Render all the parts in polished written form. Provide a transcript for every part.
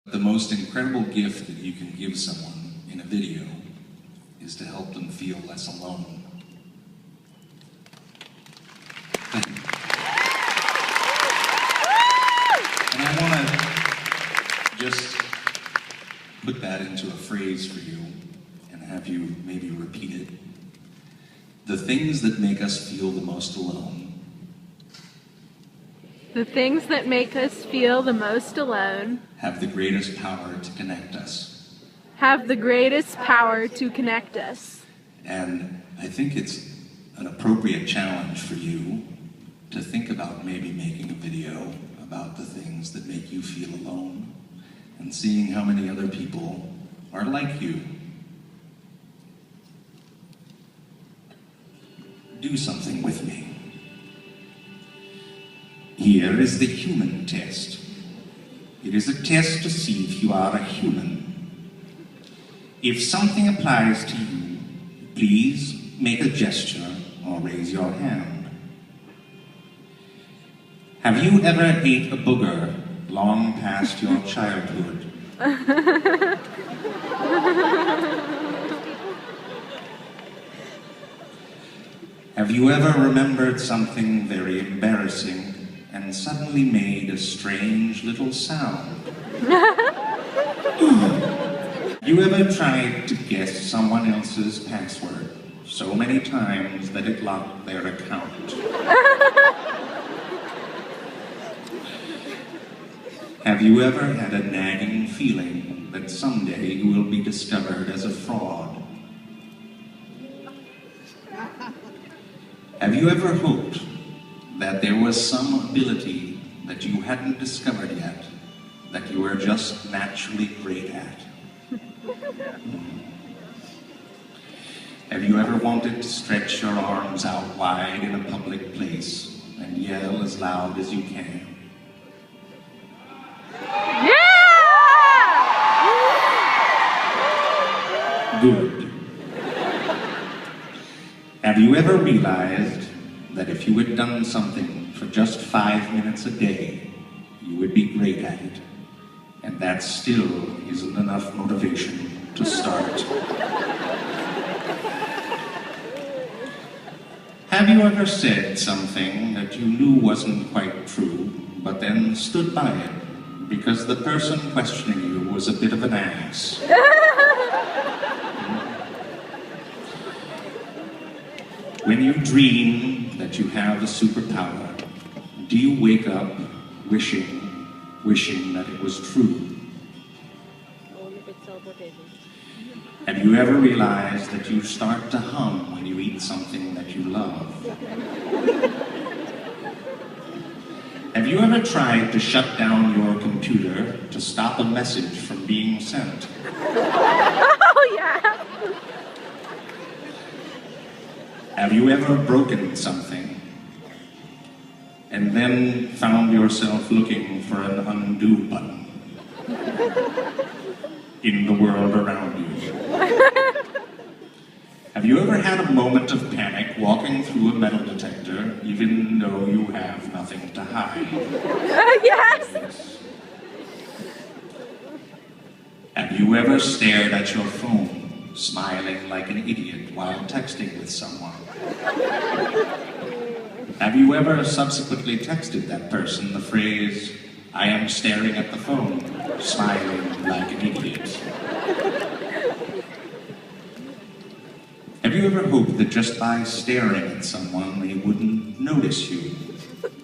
The most incredible gift that you can give someone in a video is to help them feel less alone. Thank you. And I want to just put that into a phrase for you and have you maybe repeat it. The things that make us feel the most alone. The things that make us feel the most alone Have the greatest power to connect us. Have the greatest power to connect us. And I think it's an appropriate challenge for you to think about maybe making a video about the things that make you feel alone and seeing how many other people are like you. Do something with me. Here is the human test. It is a test to see if you are a human. If something applies to you, please make a gesture or raise your hand. Have you ever ate a booger long past your childhood? Have you ever remembered something very embarrassing and suddenly made a strange little sound? You ever tried to guess someone else's password so many times that it locked their account? Have you ever had a nagging feeling that someday you will be discovered as a fraud? Have you ever hoped that there was some ability that you hadn't discovered yet that you were just naturally great at? Have you ever wanted to stretch your arms out wide in a public place and yell as loud as you can? Good. Have you ever realized that if you had done something for just 5 minutes a day, you would be great at it, and that still isn't enough motivation to start? Have you ever said something that you knew wasn't quite true, but then stood by it because the person questioning you was a bit of an ass? When you dream that you have a superpower, do you wake up wishing that it was true? Have you ever realized that you start to hum when you eat something that you love? Have you ever tried to shut down your computer to stop a message from being sent? Oh, yeah! Have you ever broken something and then found yourself looking for an undo button in the world around you? Have you ever had a moment of panic walking through a metal detector even though you have nothing to hide? Yes! Have you ever stared at your phone, smiling like an idiot while texting with someone? Have you ever subsequently texted that person the phrase, "I am staring at the phone, smiling like an idiot"? Have you ever hoped that just by staring at someone they wouldn't notice you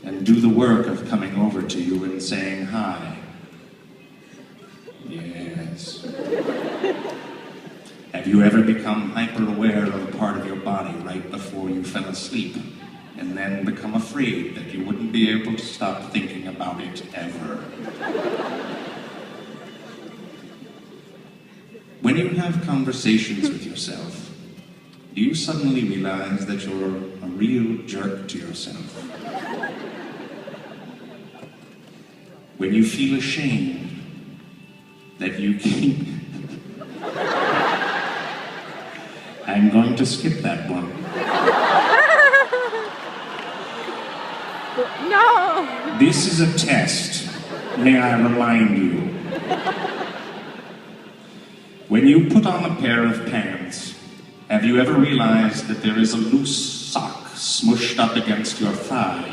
and do the work of coming over to you and saying hi? Yes. Have you ever become hyper-aware of a part of your body right before you fell asleep, and then become afraid that you wouldn't be able to stop thinking about it ever? When you have conversations with yourself, do you suddenly realize that you're a real jerk to yourself? When you feel ashamed that you keep... I'm going to skip that one. No! This is a test, may I remind you. When you put on a pair of pants, have you ever realized that there is a loose sock smushed up against your thigh?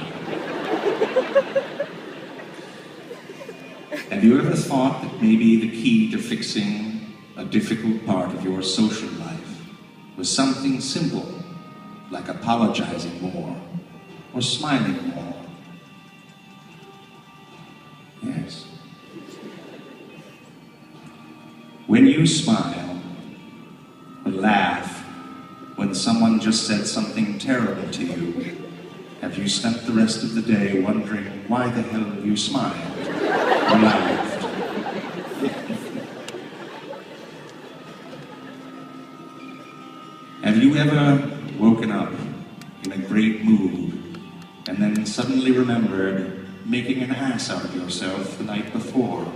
Have you ever thought that maybe the key to fixing a difficult part of your social life was something simple, like apologizing more or smiling more? Yes. When you smile or laugh when someone just said something terrible to you, have you spent the rest of the day wondering why the hell you smiled or laughed? Have you ever woken up in a great mood and then suddenly remembered making an ass out of yourself the night before?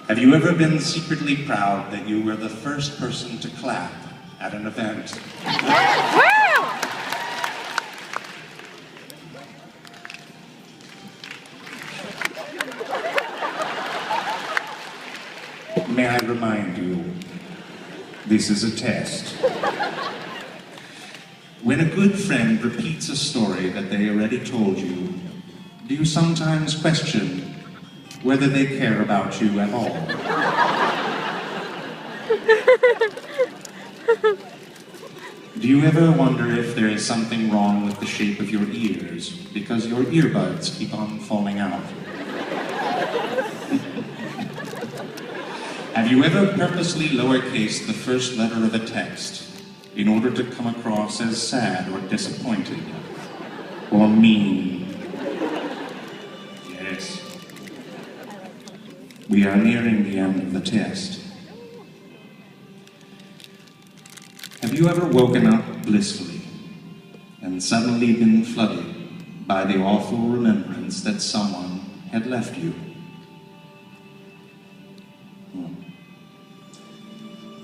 Have you ever been secretly proud that you were the first person to clap at an event? May I remind you, this is a test. When a good friend repeats a story that they already told you, do you sometimes question whether they care about you at all? Do you ever wonder if there is something wrong with the shape of your ears because your earbuds keep on falling out? Have you ever purposely lowercased the first letter of a text in order to come across as sad or disappointed or mean? Yes. We are nearing the end of the test. Have you ever woken up blissfully and suddenly been flooded by the awful remembrance that someone had left you?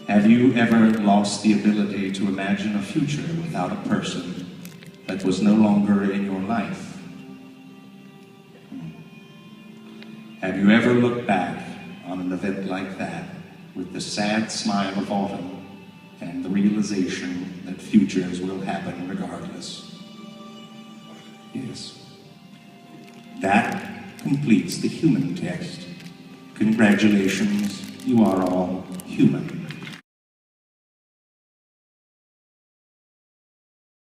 Have you ever lost the ability to imagine a future without a person that was no longer in your life? Have you ever looked back on an event like that with the sad smile of autumn and the realization that futures will happen regardless? Yes. That completes the human test. Congratulations, you are all human.